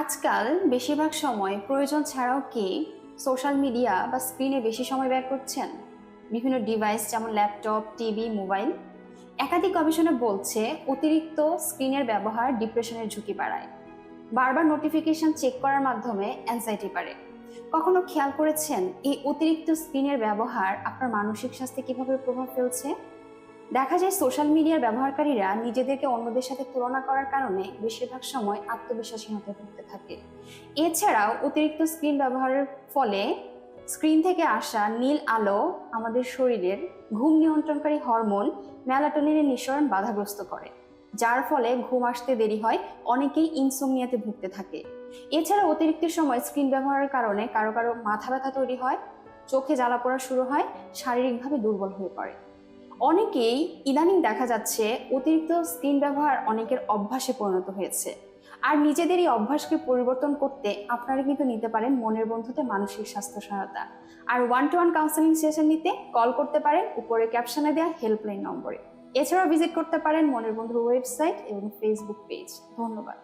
আজকাল বেশিরভাগ সময় প্রয়োজন ছাড়াও কি সোশ্যাল মিডিয়া বা স্ক্রিনে বেশি সময় ব্যয় করছেন? বিভিন্ন ডিভাইস যেমন ল্যাপটপ, টিভি, মোবাইল। একাধিক গবেষণা বলছে অতিরিক্ত স্ক্রিনের ব্যবহার ডিপ্রেশনের ঝুঁকি বাড়ায়। বারবার নোটিফিকেশন চেক করার মাধ্যমে অ্যাংজাইটি বাড়ে। কখনো খেয়াল করেছেন এই অতিরিক্ত স্ক্রিনের ব্যবহার আপনার মানসিক স্বাস্থ্যে কিভাবে প্রভাব ফেলছে? দেখা যায় সোশ্যাল মিডিয়ার ব্যবহারকারীরা নিজেদেরকে অন্যদের সাথে তুলনা করার কারণে বেশিরভাগ সময় আত্মবিশ্বাসহীনতায় ভুগতে থাকে। এছাড়াও অতিরিক্ত স্ক্রিন ব্যবহারের ফলে স্ক্রিন থেকে আসা নীল আলো আমাদের শরীরের ঘুম নিয়ন্ত্রণকারী হরমোন মেলাটোনিনের নিঃসরণ বাধাগ্রস্ত করে, যার ফলে ঘুম আসতে দেরি হয়। অনেকেই ইনসোমনিয়াতে ভুগতে থাকে। এছাড়া অতিরিক্ত সময় স্ক্রিন ব্যবহারের কারণে কারো কারো মাথা ব্যথা তৈরি হয়, চোখে জ্বালা পোড়া শুরু হয়, শারীরিকভাবে দুর্বল হয়ে পড়ে। অনেকেই ইদানিং দেখা যাচ্ছে অতিরিক্ত স্ক্রিন ব্যবহার অনেকের অভ্যাসে পরিণত হয়েছে। আর নিজেদের এই অভ্যাসকে পরিবর্তন করতে আপনারা কিন্তু নিতে পারেন মনের বন্ধুতে মানসিক স্বাস্থ্য সহায়তা। আর 1-to-1 কাউন্সেলিং সেশন নিতে কল করতে পারেন উপরে ক্যাপশনে দেওয়া হেল্পলাইন নম্বরে। এছাড়াও ভিজিট করতে পারেন মনের বন্ধুর ওয়েবসাইট এবং ফেসবুক পেজ। ধন্যবাদ।